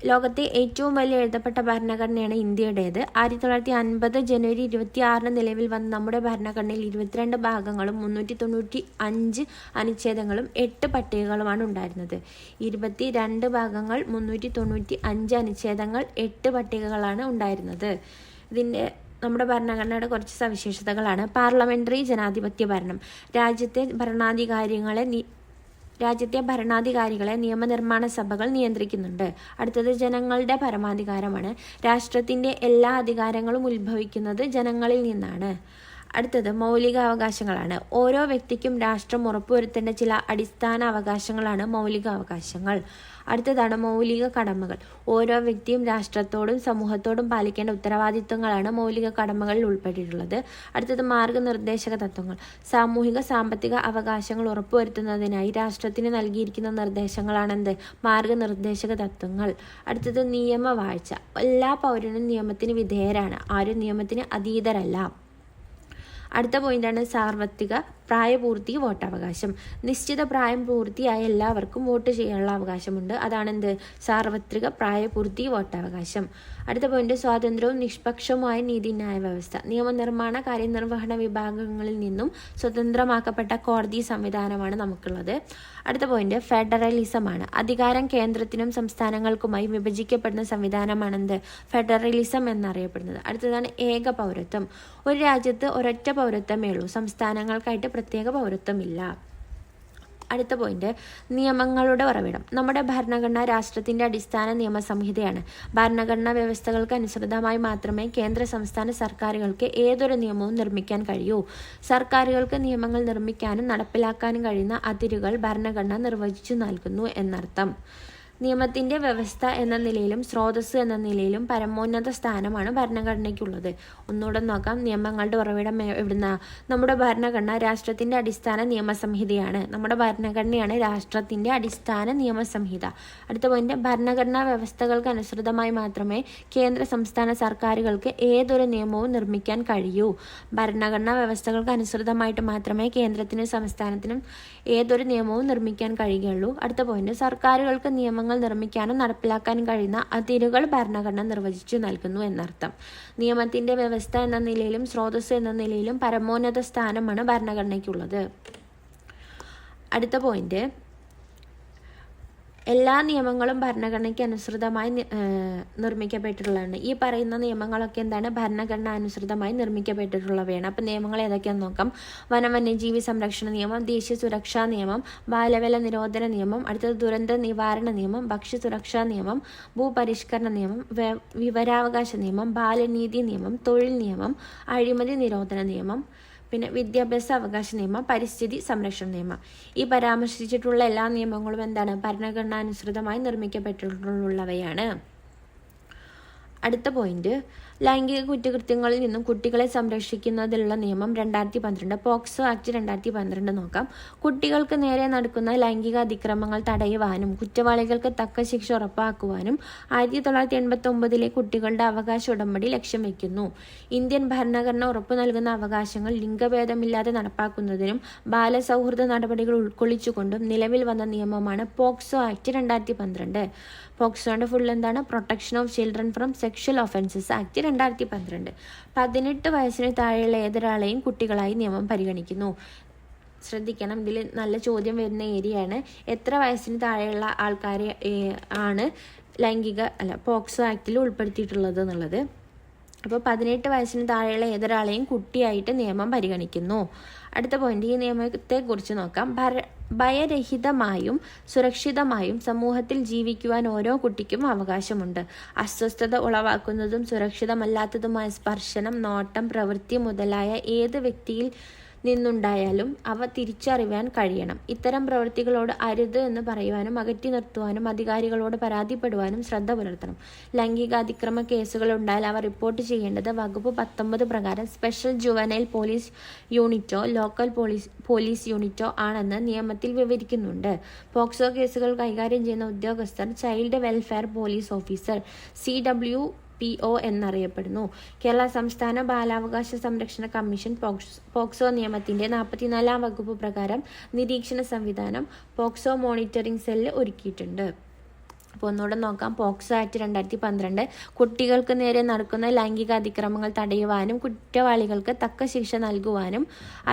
ലോകത്തെ ഏറ്റവും വലിയ എഴുതപ്പെട്ട ഭരണഘടനയാണ് ഇന്ത്യയുടേത്. 1950 ജനുവരി 26 നിലവിൽ വന്ന നമ്മുടെ ഭരണഘടനയിൽ 22 ഭാഗങ്ങളും 395 അനുച്ഛേദങ്ങളും 8 പട്ടികകളുമാണ് ഉണ്ടായിരുന്നത്. 22 ഭാഗങ്ങൾ, 395 അനുച്ഛേദങ്ങൾ, 8 പട്ടികകളാണ് ഉണ്ടായിരുന്നത്. ഇതിൻ്റെ നമ്മുടെ ഭരണഘടനയുടെ കുറച്ച് സവിശേഷതകളാണ്. പാർലമെന്ററി ജനാധിപത്യ ഭരണം. രാജ്യത്തെ ഭരണാധികാരികളെ നിയമനിർമ്മാണ സഭകൾ നിയന്ത്രിക്കുന്നുണ്ട്. അടുത്തത് ജനങ്ങളുടെ പരമാധികാരമാണ്. രാഷ്ട്രത്തിന്റെ എല്ലാ അധികാരങ്ങളും ഉത്ഭവിക്കുന്നത് ജനങ്ങളിൽ നിന്നാണ്. അടുത്തത് മൗലിക അവകാശങ്ങളാണ്. ഓരോ വ്യക്തിക്കും രാഷ്ട്രം ഉറപ്പുവരുത്തേണ്ട ചില അടിസ്ഥാന അവകാശങ്ങളാണ് മൗലിക അവകാശങ്ങൾ. അടുത്തതാണ് മൗലിക കടമകൾ. ഓരോ വ്യക്തിയും രാഷ്ട്രത്തോടും സമൂഹത്തോടും പാലിക്കേണ്ട ഉത്തരവാദിത്വങ്ങളാണ് മൗലിക കടമകളിൽ ഉൾപ്പെട്ടിട്ടുള്ളത്. അടുത്തത് മാർഗനിർദ്ദേശക തത്വങ്ങൾ. സാമൂഹിക സാമ്പത്തിക അവകാശങ്ങൾ ഉറപ്പുവരുത്തുന്നതിനായി രാഷ്ട്രത്തിന് നൽകിയിരിക്കുന്ന നിർദ്ദേശങ്ങളാണെന്ത്? മാർഗനിർദ്ദേശക തത്വങ്ങൾ. അടുത്തത് നിയമവാഴ്ച. എല്ലാ പൗരനും നിയമത്തിന് വിധേയരാണ്, ആരും നിയമത്തിന് അതീതരല്ല. അടുത്ത പോയിന്റാണ് സാർവത്രിക പ്രായപൂർത്തി വോട്ടവകാശം. നിശ്ചിത പ്രായം പൂർത്തിയായ എല്ലാവർക്കും വോട്ട് ചെയ്യാനുള്ള അവകാശമുണ്ട്. അതാണെന്ത്? സാർവത്രിക പ്രായപൂർത്തി വോട്ടവകാശം. അടുത്ത പോയിന്റ്, സ്വാതന്ത്ര്യവും നിഷ്പക്ഷവുമായ നീതിന്യായ വ്യവസ്ഥ. നിയമനിർമ്മാണ കാര്യനിർവഹണ വിഭാഗങ്ങളിൽ നിന്നും സ്വതന്ത്രമാക്കപ്പെട്ട കോടതി സംവിധാനമാണ് നമുക്കുള്ളത്. അടുത്ത പോയിന്റ്, ഫെഡറലിസമാണ്. അധികാരം കേന്ദ്രത്തിനും സംസ്ഥാനങ്ങൾക്കുമായി വിഭജിക്കപ്പെടുന്ന സംവിധാനമാണെന്ത്? ഫെഡറലിസം എന്നറിയപ്പെടുന്നത്. അടുത്തതാണ് ഏക പൗരത്വം. ഒരു രാജ്യത്ത് ഒരൊറ്റ പൗരത്വമേ ഉള്ളൂ, സംസ്ഥാനങ്ങൾക്കായിട്ട് പ്രത്യേക പൗരത്വമില്ല. അടുത്ത പോയിന്റ്, നിയമങ്ങളുടെ ഉറവിടം. നമ്മുടെ ഭരണഘടന രാഷ്ട്രത്തിന്റെ അടിസ്ഥാന നിയമസംഹിതയാണ്. ഭരണഘടനാ വ്യവസ്ഥകൾക്ക് അനുസൃതമായി മാത്രമേ കേന്ദ്ര സംസ്ഥാന സർക്കാരുകൾക്ക് ഏതൊരു നിയമവും നിർമ്മിക്കാൻ കഴിയൂ. സർക്കാരുകൾക്ക് നിയമങ്ങൾ നിർമ്മിക്കാനും നടപ്പിലാക്കാനും കഴിയുന്ന അതിരുകൾ ഭരണഘടന നിർവചിച്ചു നൽകുന്നു എന്നർത്ഥം. നിയമത്തിന്റെ വ്യവസ്ഥ എന്ന നിലയിലും സ്രോതസ് എന്ന നിലയിലും പരമോന്നത സ്ഥാനമാണ് ഭരണഘടനയ്ക്കുള്ളത്. ഒന്നുകൂടെ നോക്കാം. നിയമങ്ങളുടെ ഉറവിടം എവിടുന്ന? നമ്മുടെ ഭരണഘടന രാഷ്ട്രത്തിന്റെ അടിസ്ഥാന നിയമസംഹിതയാണ്. നമ്മുടെ ഭരണഘടനയാണ് രാഷ്ട്രത്തിന്റെ അടിസ്ഥാന നിയമസംഹിത. അടുത്ത പോയിന്റ്, ഭരണഘടനാ വ്യവസ്ഥകൾക്ക് അനുസൃതമായി മാത്രമേ കേന്ദ്ര സംസ്ഥാന സർക്കാരുകൾക്ക് ഏതൊരു നിയമവും നിർമ്മിക്കാൻ കഴിയൂ. ഭരണഘടനാ വ്യവസ്ഥകൾക്ക് അനുസൃതമായിട്ട് മാത്രമേ കേന്ദ്രത്തിനും സംസ്ഥാനത്തിനും ഏതൊരു നിയമവും നിർമ്മിക്കാൻ കഴിയുകയുള്ളൂ. അടുത്ത പോയിന്റ്, സർക്കാരുകൾക്ക് നിയമങ്ങൾ നിർമ്മിക്കാനും നടപ്പിലാക്കാനും കഴിയുന്ന അതിരുകൾ ഭരണഘടന നിർവചിച്ചു നൽകുന്നു എന്നർത്ഥം. നിയമത്തിന്റെ വ്യവസ്ഥ എന്ന നിലയിലും സ്രോതസ് എന്ന നിലയിലും പരമോന്നത സ്ഥാനമാണ് ഭരണഘടനയ്ക്കുള്ളത്. അടുത്ത പോയിന്റ്, എല്ലാ നിയമങ്ങളും ഭരണഘടനയ്ക്ക് അനുസൃതമായി നിർമ്മിക്കപ്പെട്ടിട്ടുള്ളതാണ്. ഈ പറയുന്ന നിയമങ്ങളൊക്കെ എന്താണ്? ഭരണഘടന അനുസൃതമായി നിർമ്മിക്കപ്പെട്ടിട്ടുള്ളവയാണ്. അപ്പം നിയമങ്ങൾ ഏതൊക്കെയാണെന്ന് നോക്കാം. വന്യജീവി സംരക്ഷണ നിയമം, ദേശീയ സുരക്ഷാ നിയമം, ബാലവേല നിരോധന നിയമം, അടുത്തത് ദുരന്ത നിവാരണ നിയമം, ഭക്ഷ്യ സുരക്ഷാ നിയമം, ഭൂപരിഷ്കരണ നിയമം, വിവരാവകാശ നിയമം, ബാലനീതി നിയമം, തൊഴിൽ നിയമം, അഴിമതി നിരോധന നിയമം, പിന്നെ വിദ്യാഭ്യാസ അവകാശ നിയമം, പരിസ്ഥിതി സംരക്ഷണ നിയമം. ഈ പരാമർശിച്ചിട്ടുള്ള എല്ലാ നിയമങ്ങളും എന്താണ്? ഭരണഘടനാനുസൃതമായി നിർമ്മിക്കപ്പെട്ടിട്ടുള്ളവയാണ്. അടുത്ത പോയിന്റ്, ലൈംഗിക കുറ്റകൃത്യങ്ങളിൽ നിന്നും കുട്ടികളെ സംരക്ഷിക്കുന്നതിനുള്ള നിയമം 2012, പോക്സോ ആക്ട് 2012 നോക്കാം. കുട്ടികൾക്ക് നേരെ നടക്കുന്ന ലൈംഗിക അതിക്രമങ്ങൾ തടയുവാനും കുറ്റവാളികൾക്ക് തക്ക ശിക്ഷ ഉറപ്പാക്കുവാനും 1989 കുട്ടികളുടെ അവകാശ ഉടമ്പടി ലക്ഷ്യം വയ്ക്കുന്നു. ഇന്ത്യൻ ഭരണഘടന ഉറപ്പു നൽകുന്ന അവകാശങ്ങൾ ലിംഗഭേദമില്ലാതെ നടപ്പാക്കുന്നതിനും ബാലസൗഹൃദ നടപടികൾ ഉൾക്കൊള്ളിച്ചുകൊണ്ടും നിലവിൽ വന്ന നിയമമാണ് പോക്സോ ആക്ട് 2012. പോക്സോയുടെ ഫുൾ എന്താണ്? Protection of children from sexual offences act 2012. 18 വയസ്സിന് താഴെയുള്ള ഏതൊരാളെയും കുട്ടികളായി നിയമം പരിഗണിക്കുന്നു. ശ്രദ്ധിക്കണം, ഇതിൽ നല്ല ചോദ്യം വരുന്ന ഏരിയയാണ്. എത്ര വയസ്സിന് താഴെയുള്ള ആൾക്കാരെ ആണ് പോക്സോ ആക്ടിൽ ഉൾപ്പെടുത്തിയിട്ടുള്ളത് എന്നുള്ളത്. അപ്പോൾ 18 വയസ്സിന് താഴെയുള്ള ഏതൊരാളെയും കുട്ടിയായിട്ട് നിയമം പരിഗണിക്കുന്നു. അടുത്ത പോയിന്റ്, ഈ നിയമത്തെക്കുറിച്ച് നോക്കാം. ഭയരഹിതമായും സുരക്ഷിതമായും സമൂഹത്തിൽ ജീവിക്കുവാൻ ഓരോ കുട്ടിക്കും അവകാശമുണ്ട്. അസ്വസ്ഥത ഉളവാക്കുന്നതും സുരക്ഷിതമല്ലാത്തതുമായ സ്പർശനം, നോട്ടം, പ്രവൃത്തി മുതലായ ഏത് വ്യക്തിയിൽ നിന്നുണ്ടായാലും അവ തിരിച്ചറിയാൻ കഴിയണം. ഇത്തരം പ്രവൃത്തികളോട് അരുത് എന്ന് പറയുവാനും അകറ്റി നിർത്തുവാനും അധികാരികളോട് പരാതിപ്പെടുവാനും ശ്രദ്ധ പുലർത്തണം. ലൈംഗികാതിക്രമ കേസുകൾ ഉണ്ടായാൽ അവ റിപ്പോർട്ട് ചെയ്യേണ്ടത് വകുപ്പ് 19 പ്രകാരം സ്പെഷ്യൽ ജുവനൈൽ പോലീസ് യൂണിറ്റോ ലോക്കൽ പോലീസ് യൂണിറ്റോ ആണെന്ന് നിയമത്തിൽ വിവരിക്കുന്നുണ്ട്. പോക്സോ കേസുകൾ കൈകാര്യം ചെയ്യുന്ന ഉദ്യോഗസ്ഥർ child welfare police officer CWPO എന്നറിയപ്പെടുന്നു. കേരള സംസ്ഥാന ബാലാവകാശ സംരക്ഷണ കമ്മീഷൻ പോക്സോ നിയമത്തിന്റെ 44-ാം വകുപ്പ് പ്രകാരം നിരീക്ഷണ സംവിധാനം പോക്സോ മോണിറ്ററിംഗ് സെല്ല് ഒരുക്കിയിട്ടുണ്ട്. അപ്പോൾ ഒന്നുകൂടെ നോക്കാം. പോക്സോ ആക്ട് 2012 കുട്ടികൾക്ക് നേരെ നടക്കുന്ന ലൈംഗിക അതിക്രമങ്ങൾ തടയുവാനും കുറ്റവാളികൾക്ക് തക്ക ശിക്ഷ നൽകുവാനും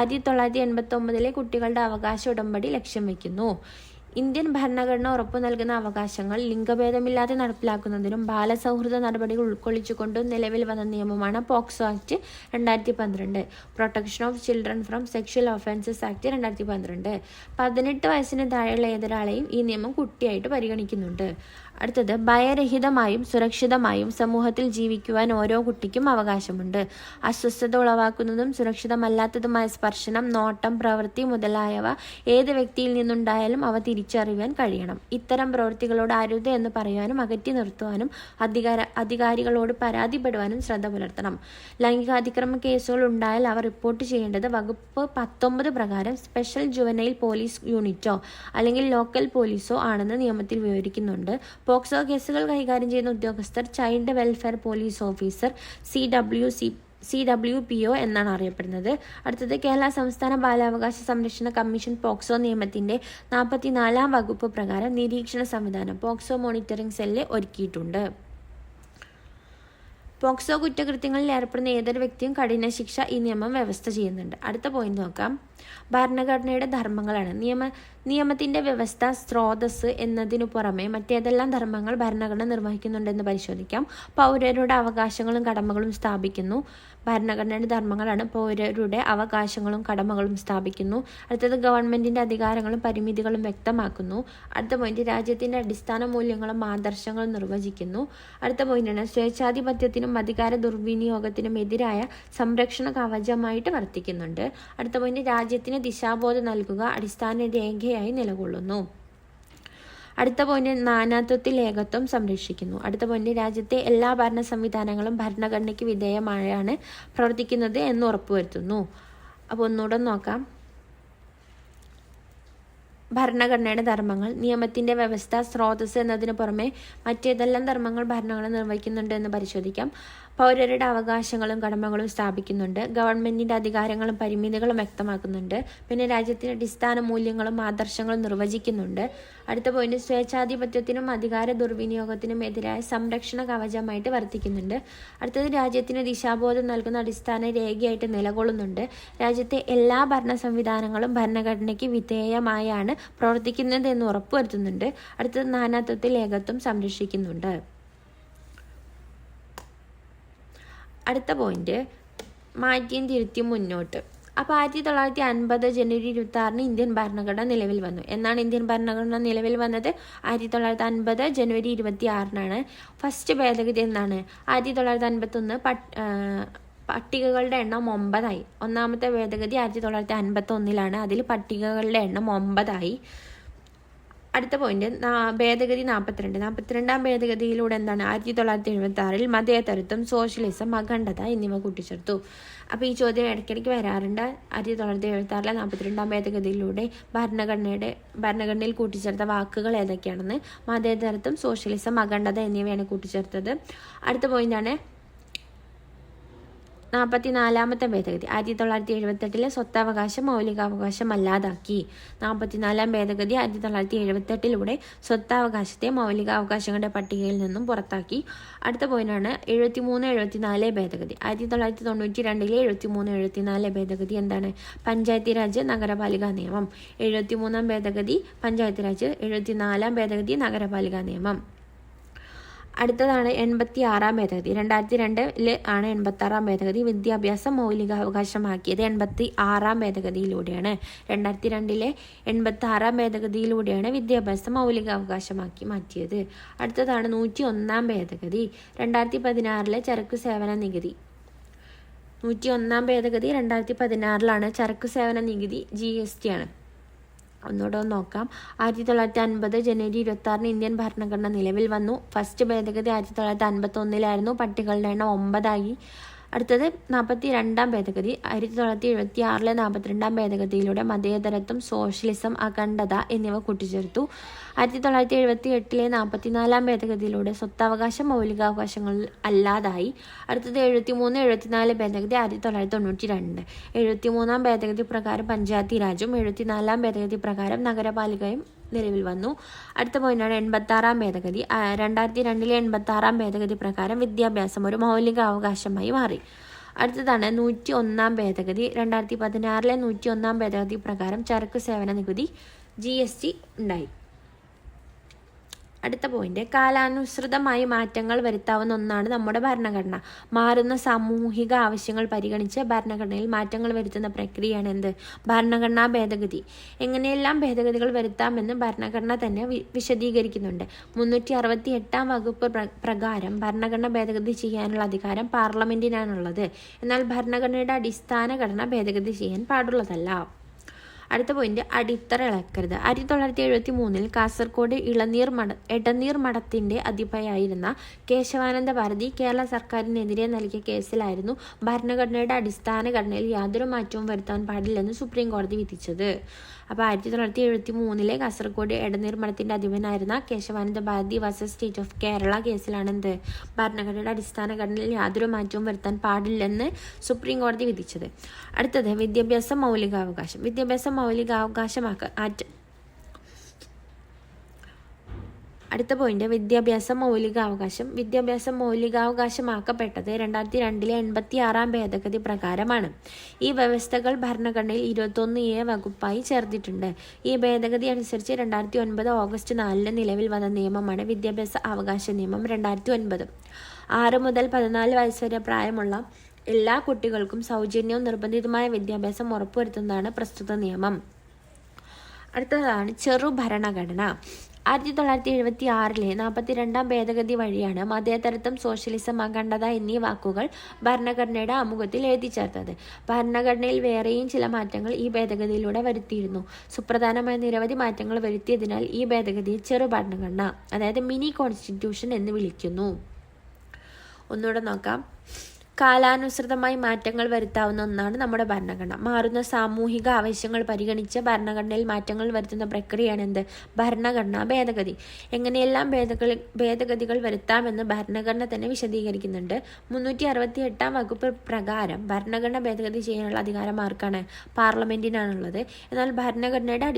1989 കുട്ടികളുടെ അവകാശ ഉടമ്പടി ലക്ഷ്യം വയ്ക്കുന്നു. ഇന്ത്യൻ ഭരണഘടന ഉറപ്പു നൽകുന്ന അവകാശങ്ങൾ ലിംഗഭേദമില്ലാതെ നടപ്പിലാക്കുന്നതിനും ബാലസൗഹൃദ നടപടികൾ ഉൾക്കൊള്ളിച്ചുകൊണ്ടും നിലവിൽ വന്ന നിയമമാണ് POCSO act 2012. Protection of children from sexual offences act 2012. 18 വയസ്സിന് താഴെയുള്ള ഏതൊരാളെയും ഈ നിയമം കുട്ടിയായിട്ട് പരിഗണിക്കുന്നുണ്ട്. അടുത്തത്, ഭയരഹിതമായും സുരക്ഷിതമായും സമൂഹത്തിൽ ജീവിക്കുവാൻ ഓരോ കുട്ടിക്കും അവകാശമുണ്ട്. അസ്വസ്ഥത ഉളവാക്കുന്നതും സുരക്ഷിതമല്ലാത്തതുമായ സ്പർശനം, നോട്ടം, പ്രവൃത്തി മുതലായവ ഏത് വ്യക്തിയിൽ നിന്നുണ്ടായാലും അവ തിരിച്ചറിയാൻ കഴിയണം. ഇത്തരം പ്രവൃത്തികളോട് അരുത് എന്ന് പറയുവാനും അകറ്റി നിർത്തുവാനും അധികാരികളോട് പരാതിപ്പെടുവാനും ശ്രദ്ധ പുലർത്തണം. ലൈംഗികാതിക്രമ കേസുകൾ ഉണ്ടായാൽ അവ റിപ്പോർട്ട് ചെയ്യേണ്ടത് വകുപ്പ് 19 പ്രകാരം സ്പെഷ്യൽ ജുവനൈൽ പോലീസ് യൂണിറ്റോ അല്ലെങ്കിൽ ലോക്കൽ പോലീസോ ആണെന്ന് നിയമത്തിൽ വിവരിക്കുന്നുണ്ട്. പോക്സോ കേസുകൾ കൈകാര്യം ചെയ്യുന്ന ഉദ്യോഗസ്ഥർ child welfare police officer CWPO എന്നാണ് അറിയപ്പെടുന്നത്. അടുത്തത്, കേരള സംസ്ഥാന ബാലാവകാശ സംരക്ഷണ കമ്മീഷൻ പോക്സോ നിയമത്തിന്റെ 44-ാം വകുപ്പ് പ്രകാരം നിരീക്ഷണ സംവിധാനം പോക്സോ മോണിറ്ററിംഗ് സെല്ല് ഒരുക്കിയിട്ടുണ്ട്. പോക്സോ കുറ്റകൃത്യങ്ങളിൽ ഏർപ്പെടുന്ന ഏതൊരു വ്യക്തിയും കഠിന ശിക്ഷ ഈ നിയമം വ്യവസ്ഥ ചെയ്യുന്നുണ്ട്. അടുത്ത പോയിന്റ് നോക്കാം. ഭരണഘടനയുടെ ധർമ്മങ്ങളാണ്. നിയമത്തിന്റെ വ്യവസ്ഥ, സ്രോതസ് എന്നതിനു പുറമെ മറ്റേതെല്ലാം ധർമ്മങ്ങൾ ഭരണഘടന നിർവഹിക്കുന്നുണ്ടെന്ന് പരിശോധിക്കാം. പൗരരുടെ അവകാശങ്ങളും കടമകളും സ്ഥാപിക്കുന്നു. ഭരണഘടനയുടെ ധർമ്മങ്ങളാണ്. പൗരരുടെ അവകാശങ്ങളും കടമകളും സ്ഥാപിക്കുന്നു. അടുത്തത് ഗവൺമെന്റിന്റെ അധികാരങ്ങളും പരിമിതികളും വ്യക്തമാക്കുന്നു. അടുത്ത പോയിന്റ് രാജ്യത്തിന്റെ അടിസ്ഥാന മൂല്യങ്ങളും ആദർശങ്ങളും നിർവചിക്കുന്നു. അടുത്ത പോയിന്റാണ് സ്വേച്ഛാധിപത്യത്തിനും അധികാര ദുർവിനിയോഗത്തിനും എതിരായ സംരക്ഷണ കവചമായിട്ട് വർത്തിക്കുന്നുണ്ട്. അടുത്ത പോയിന്റ് രാജ്യത്തിന് ദിശാബോധം നൽകുക, അടിസ്ഥാന രേഖയായി നിലകൊള്ളുന്നു. അടുത്ത പോയിന്റ് നാനാത്വത്തിൽ ഏകത്വം സംരക്ഷിക്കുന്നു. അടുത്ത പോയിന്റ് രാജ്യത്തെ എല്ലാ ഭരണ സംവിധാനങ്ങളും ഭരണഘടനയ്ക്ക് വിധേയമായാണ് പ്രവർത്തിക്കുന്നത് എന്ന് ഉറപ്പുവരുത്തുന്നു. അപ്പോൾ ഒന്നുകൂടെ നോക്കാം. ഭരണഘടനയുടെ ധർമ്മങ്ങൾ. നിയമത്തിന്റെ വ്യവസ്ഥ, സ്രോതസ് എന്നതിന് പുറമെ മറ്റേതെല്ലാം ധർമ്മങ്ങൾ ഭരണഘടന നിർവഹിക്കുന്നുണ്ട് എന്ന് പരിശോധിക്കാം. പൗരരുടെ അവകാശങ്ങളും കടമകളും സ്ഥാപിക്കുന്നുണ്ട്. ഗവൺമെന്റിന്റെ അധികാരങ്ങളും പരിമിതികളും വ്യക്തമാക്കുന്നുണ്ട്. പിന്നെ രാജ്യത്തിന്റെ അടിസ്ഥാന മൂല്യങ്ങളും ആദർശങ്ങളും നിർവചിക്കുന്നുണ്ട്. അടുത്ത പോയിന്റ് സ്വേച്ഛാധിപത്യത്തിനും അധികാര ദുർവിനിയോഗത്തിനും എതിരായ സംരക്ഷണ കവചമായിട്ട് വർത്തിക്കുന്നുണ്ട്. അടുത്തത് രാജ്യത്തിന് ദിശാബോധം നൽകുന്ന അടിസ്ഥാന രേഖയായിട്ട് നിലകൊള്ളുന്നുണ്ട്. രാജ്യത്തെ എല്ലാ ഭരണ സംവിധാനങ്ങളും ഭരണഘടനയ്ക്ക് വിധേയമായാണ് പ്രവർത്തിക്കുന്നത് എന്ന് ഉറപ്പുവരുത്തുന്നുണ്ട്. അടുത്തത് നാനാത്വത്തിൽ ഏകത്വം സംരക്ഷിക്കുന്നുണ്ട്. അടുത്ത പോയിന്റ് മാറ്റിയും തിരുത്തിയും മുന്നോട്ട്. അപ്പോൾ 1950 ജനുവരി 26 ഇന്ത്യൻ ഭരണഘടന നിലവിൽ വന്നു. എന്നാണ് ഇന്ത്യൻ ഭരണഘടന നിലവിൽ വന്നത്? 1950 ജനുവരി 26 ഫസ്റ്റ് ഭേദഗതി എന്നാണ് 1951 പട്ടികകളുടെ എണ്ണം 9 ഒന്നാമത്തെ ഭേദഗതി 1951 അതിൽ പട്ടികകളുടെ എണ്ണം 9. അടുത്ത പോയിന്റ് ഭേദഗതി 42. ഭേദഗതിയിലൂടെ എന്താണ് 1976 മതേതരത്വം, സോഷ്യലിസം, അഖണ്ഡത എന്നിവ കൂട്ടിച്ചേർത്തു. അപ്പോൾ ഈ ചോദ്യം ഇടയ്ക്കിടയ്ക്ക് വരാറുണ്ട്. 1976 42 ഭേദഗതിയിലൂടെ ഭരണഘടനയിൽ കൂട്ടിച്ചേർത്ത വാക്കുകൾ ഏതൊക്കെയാണെന്ന്. മതേതരത്വം, സോഷ്യലിസം, അഖണ്ഡത എന്നിവയാണ് കൂട്ടിച്ചേർത്തത്. അടുത്ത പോയിന്റാണ് 44 ഭേദഗതി. 1978 സ്വത്തവകാശം മൗലികാവകാശം അല്ലാതാക്കി. 44 ഭേദഗതി 1978 സ്വത്തവകാശത്തെ മൗലികാവകാശങ്ങളുടെ പട്ടികയിൽ നിന്നും പുറത്താക്കി. അടുത്ത പോയിന്റാണ് 73-74 ഭേദഗതി. 1992 73-74 ഭേദഗതി എന്താണ്? പഞ്ചായത്തി രാജ് നഗരപാലിക നിയമം. 73 ഭേദഗതി പഞ്ചായത്തി രാജ്, 74 ഭേദഗതി നഗരപാലിക നിയമം. അടുത്തതാണ് 86 ഭേദഗതി. 2002 ആണ് 86 ഭേദഗതി വിദ്യാഭ്യാസം മൗലികാവകാശമാക്കിയത്. 86 ഭേദഗതിയിലൂടെയാണ്. 2002 86 ഭേദഗതിയിലൂടെയാണ് വിദ്യാഭ്യാസം മൗലികാവകാശമാക്കി മാറ്റിയത്. അടുത്തതാണ് 101 ഭേദഗതി. 2016 ചരക്കു സേവന നികുതി. 101 ഭേദഗതി 2016 ചരക്കു സേവന നികുതി GST ആണ്. ഒന്നുകൂടെ നോക്കാം. 1950 ജനുവരി 26 ഇന്ത്യൻ ഭരണഘടന നിലവിൽ വന്നു. ഫസ്റ്റ് ഭേദഗതി 1951 പട്ടികകളുടെ എണ്ണം 9. അടുത്തത് 42 ഭേദഗതി. 1976 42 ഭേദഗതിയിലൂടെ മതേതരത്വം, സോഷ്യലിസം, അഖണ്ഡത എന്നിവ കൂട്ടിച്ചേർത്തു. 1978 44 ഭേദഗതിയിലൂടെ സ്വത്തവകാശം മൗലികാവകാശങ്ങൾ അല്ലാതായി. അടുത്തത് 73-74 ഭേദഗതി 1992. 73 ഭേദഗതി പ്രകാരം പഞ്ചായത്തി രാജും 74 ഭേദഗതി പ്രകാരം നഗരപാലികയും നിലവിൽ വന്നു. അടുത്ത പോയിന്റാണ് 86 ഭേദഗതി. 2002 86 ഭേദഗതി പ്രകാരം വിദ്യാഭ്യാസം ഒരു മൗലിക അവകാശമായി മാറി. അടുത്തതാണ് 101 ഭേദഗതി. 2016 101 ഭേദഗതി പ്രകാരം ചരക്ക് സേവന നികുതി GST ഉണ്ടായി. അടുത്ത പോയിന്റ് കാലാനുസൃതമായി മാറ്റങ്ങൾ വരുത്താവുന്ന ഒന്നാണ് നമ്മുടെ ഭരണഘടന. മാറുന്ന സാമൂഹിക ആവശ്യങ്ങൾ പരിഗണിച്ച് ഭരണഘടനയിൽ മാറ്റങ്ങൾ വരുത്തുന്ന പ്രക്രിയയാണ് എന്ത്? ഭരണഘടനാ ഭേദഗതി. എങ്ങനെയെല്ലാം ഭേദഗതികൾ വരുത്താമെന്ന് ഭരണഘടന തന്നെ വിശദീകരിക്കുന്നുണ്ട്. 368 വകുപ്പ് പ്രകാരം ഭരണഘടന ഭേദഗതി ചെയ്യാനുള്ള അധികാരം പാർലമെന്റിനാണുള്ളത്. എന്നാൽ ഭരണഘടനയുടെ അടിസ്ഥാന ഘടന ഭേദഗതി ചെയ്യാൻ പാടുള്ളതല്ല. അടുത്ത പോയിന്റ് അടിത്തറ ഇളക്കരുത്. 1973 കാസർഗോഡ് എടനീർ മഠത്തിന്റെ അധിപയായിരുന്ന കേശവാനന്ദ ഭാരതി കേരള സർക്കാരിനെതിരെ നൽകിയ കേസിലായിരുന്നു ഭരണഘടനയുടെ അടിസ്ഥാന ഘടനയിൽ യാതൊരു മാറ്റവും വരുത്താൻ പാടില്ലെന്ന് സുപ്രീം കോടതി വിധിച്ചത്. അപ്പോൾ 1973 കാസർഗോഡ് എടനീർ മഠത്തിന്റെ അധിപനായിരുന്ന Kesavananda Bharati versus state of Kerala കേസിലാണ് എന്ത്? ഭരണഘടനയുടെ അടിസ്ഥാന ഘടനയിൽ യാതൊരു മാറ്റവും വരുത്താൻ പാടില്ലെന്ന് സുപ്രീം കോടതി വിധിച്ചത്. അടുത്തത് വിദ്യാഭ്യാസം മൗലികാവകാശം. വിദ്യാഭ്യാസം മൗലികാവകാശമാക്കാൻ അടുത്ത പോയിന്റ് വിദ്യാഭ്യാസ മൗലികാവകാശം. വിദ്യാഭ്യാസം മൗലികാവകാശമാക്കപ്പെട്ടത് 2002 86 ഭേദഗതി പ്രകാരമാണ്. ഈ വ്യവസ്ഥകൾ ഭരണഘടനയിൽ 21A വകുപ്പായി ചേർത്തിട്ടുണ്ട്. ഈ ഭേദഗതി അനുസരിച്ച് 2009 ഓഗസ്റ്റ് 4 നിലവിൽ വന്ന നിയമമാണ് വിദ്യാഭ്യാസ അവകാശ നിയമം 2009. 6 മുതൽ 14 വയസ്സ് വരെ പ്രായമുള്ള എല്ലാ കുട്ടികൾക്കും സൗജന്യവും നിർബന്ധിതമായ വിദ്യാഭ്യാസം ഉറപ്പുവരുത്തുന്നതാണ് പ്രസ്തുത നിയമം. അടുത്തതാണ് ചെറുഭരണഘടന. 1976 42 ഭേദഗതി വഴിയാണ് മതേതരത്വം, സോഷ്യലിസം, അഖണ്ഡത എന്നീ വാക്കുകൾ ഭരണഘടനയുടെ ആമുഖത്തിൽ എഴുതി ചേർത്തത്. ഭരണഘടനയിൽ വേറെയും ചില മാറ്റങ്ങൾ ഈ ഭേദഗതിയിലൂടെ വരുത്തിയിരുന്നു. സുപ്രധാനമായ നിരവധി മാറ്റങ്ങൾ വരുത്തിയതിനാൽ ഈ ഭേദഗതിയെ ചെറുഭരണഘടന, അതായത് മിനി കോൺസ്റ്റിറ്റ്യൂഷൻ എന്ന് വിളിക്കുന്നു. ഒന്നുകൂടെ നോക്കാം. കാലാനുസൃതമായി മാറ്റങ്ങൾ വരുത്താവുന്ന ഒന്നാണ് നമ്മുടെ ഭരണഘടന. മാറുന്ന സാമൂഹിക ആവശ്യങ്ങൾ പരിഗണിച്ച് ഭരണഘടനയിൽ മാറ്റങ്ങൾ വരുത്തുന്ന പ്രക്രിയയാണ് എന്ത്? ഭരണഘടനാ ഭേദഗതി. എങ്ങനെയെല്ലാം ഭേദഗതികൾ വരുത്താമെന്ന് ഭരണഘടന തന്നെ വിശദീകരിക്കുന്നുണ്ട്. 368 വകുപ്പ് പ്രകാരം ഭരണഘടന ഭേദഗതി ചെയ്യാനുള്ള അധികാരം ആർക്കാണ്? പാർലമെന്റിനാണുള്ളത്. എന്നാൽ ഭരണഘടനയുടെ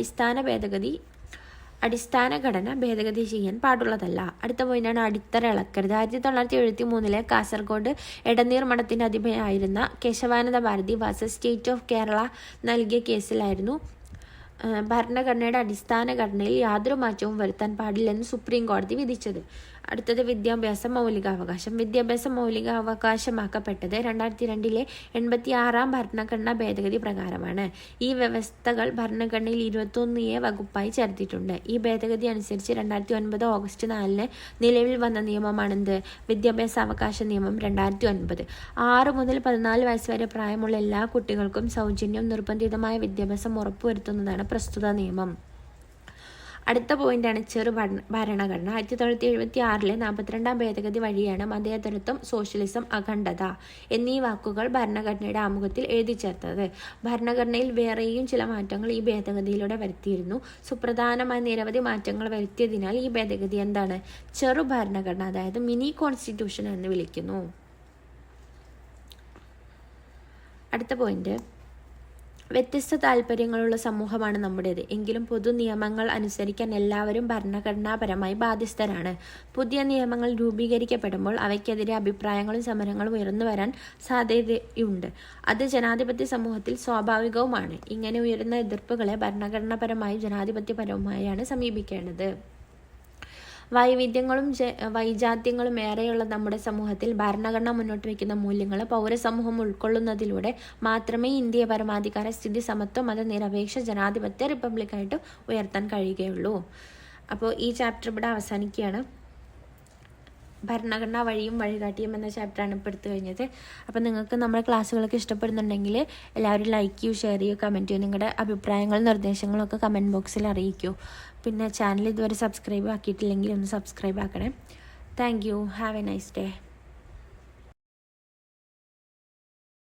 അടിസ്ഥാന ഘടന ഭേദഗതി ചെയ്യാൻ പാടുള്ളതല്ല. അടുത്ത പോയിന്റാണ് അടിത്തറ ഇളക്കരുത്. 1973 കാസർഗോഡ് എടനീർ മഠത്തിന്റെ അധിപനായിരുന്ന Kesavananda Bharati versus state of Kerala നൽകിയ കേസിലായിരുന്നു ഭരണഘടനയുടെ അടിസ്ഥാന ഘടനയിൽ യാതൊരു മാറ്റവും വരുത്താൻ പാടില്ലെന്ന് സുപ്രീം കോടതി വിധിച്ചത്. അടുത്തത് വിദ്യാഭ്യാസ മൗലികാവകാശം. വിദ്യാഭ്യാസം മൗലികാവകാശമാക്കപ്പെട്ടത് 2002 86 ഭരണഘടനാ ഭേദഗതി പ്രകാരമാണ്. ഈ വ്യവസ്ഥകൾ ഭരണഘടനയിൽ 21A വകുപ്പായി ചേർത്തിട്ടുണ്ട്. ഈ ഭേദഗതി അനുസരിച്ച് 2009 ഓഗസ്റ്റ് 4 നിലവിൽ വന്ന നിയമമാണെന്ത്? വിദ്യാഭ്യാസ അവകാശ നിയമം 2009. 6 മുതൽ 14 വയസ്സ് വരെ പ്രായമുള്ള എല്ലാ കുട്ടികൾക്കും സൗജന്യവും നിർബന്ധിതമായ വിദ്യാഭ്യാസം ഉറപ്പുവരുത്തുന്നതാണ് പ്രസ്തുത നിയമം. അടുത്ത പോയിന്റാണ് ഭരണഘടന. 1976 42 ഭേദഗതി വഴിയാണ് മതേതരത്വം, സോഷ്യലിസം, അഖണ്ഡത എന്നീ വാക്കുകൾ ഭരണഘടനയുടെ ആമുഖത്തിൽ എഴുതി ചേർത്തത്. ഭരണഘടനയിൽ വേറെയും ചില മാറ്റങ്ങൾ ഈ ഭേദഗതിയിലൂടെ വരുത്തിയിരുന്നു. സുപ്രധാനമായ നിരവധി മാറ്റങ്ങൾ വരുത്തിയതിനാൽ ഈ ഭേദഗതി എന്താണ്? ചെറുഭരണഘടന, അതായത് മിനി കോൺസ്റ്റിറ്റ്യൂഷൻ എന്ന് വിളിക്കുന്നു. അടുത്ത പോയിന്റ്, വ്യത്യസ്ത താല്പര്യങ്ങളുള്ള സമൂഹമാണ് നമ്മുടേത്. എങ്കിലും പൊതു നിയമങ്ങൾ അനുസരിക്കാൻ എല്ലാവരും ഭരണഘടനാപരമായി ബാധ്യസ്ഥരാണ്. പുതിയ നിയമങ്ങൾ രൂപീകരിക്കപ്പെടുമ്പോൾ അവയ്ക്കെതിരെ അഭിപ്രായങ്ങളും സമരങ്ങളും ഉയർന്നു വരാൻ സാധ്യതയുണ്ട്. അത് ജനാധിപത്യ സമൂഹത്തിൽ സ്വാഭാവികവുമാണ്. ഇങ്ങനെ ഉയരുന്ന എതിർപ്പുകളെ ഭരണഘടനാപരമായും ജനാധിപത്യപരവുമായാണ് സമീപിക്കേണ്ടത്. വൈവിധ്യങ്ങളും വൈജാത്യങ്ങളും ഏറെയുള്ള നമ്മുടെ സമൂഹത്തിൽ ഭരണഘടന മുന്നോട്ട് വയ്ക്കുന്ന മൂല്യങ്ങൾ പൗരസമൂഹം ഉൾക്കൊള്ളുന്നതിലൂടെ മാത്രമേ ഇന്ത്യയെ പരമാധികാര, സ്ഥിതി, സമത്വം, മതനിരപേക്ഷ ജനാധിപത്യ റിപ്പബ്ലിക്കായിട്ട് ഉയർത്താൻ കഴിയുകയുള്ളൂ. അപ്പോൾ ഈ ചാപ്റ്റർ ഇവിടെ അവസാനിക്കുകയാണ്. ഭരണഘടന വഴിയും വഴികാട്ടിയും എന്ന ചാപ്റ്ററാണ് ഇപ്പോൾ എടുത്തു കഴിഞ്ഞത്. അപ്പോൾ നിങ്ങൾക്ക് നമ്മുടെ ക്ലാസ്സുകളൊക്കെ ഇഷ്ടപ്പെടുന്നുണ്ടെങ്കിൽ എല്ലാവരും ലൈക്ക് ചെയ്യൂ, ഷെയർ ചെയ്യൂ, കമൻറ്റ് ചെയ്യൂ. നിങ്ങളുടെ അഭിപ്രായങ്ങളും നിർദ്ദേശങ്ങളും ഒക്കെ കമൻറ്റ് ബോക്സിൽ അറിയിക്കൂ. പിന്നെ ചാനൽ ഇതുവരെ സബ്സ്ക്രൈബ് ആക്കിയിട്ടില്ലെങ്കിൽ ഒന്ന് സബ്സ്ക്രൈബ് ആക്കണേ. Thank you. Have a nice day.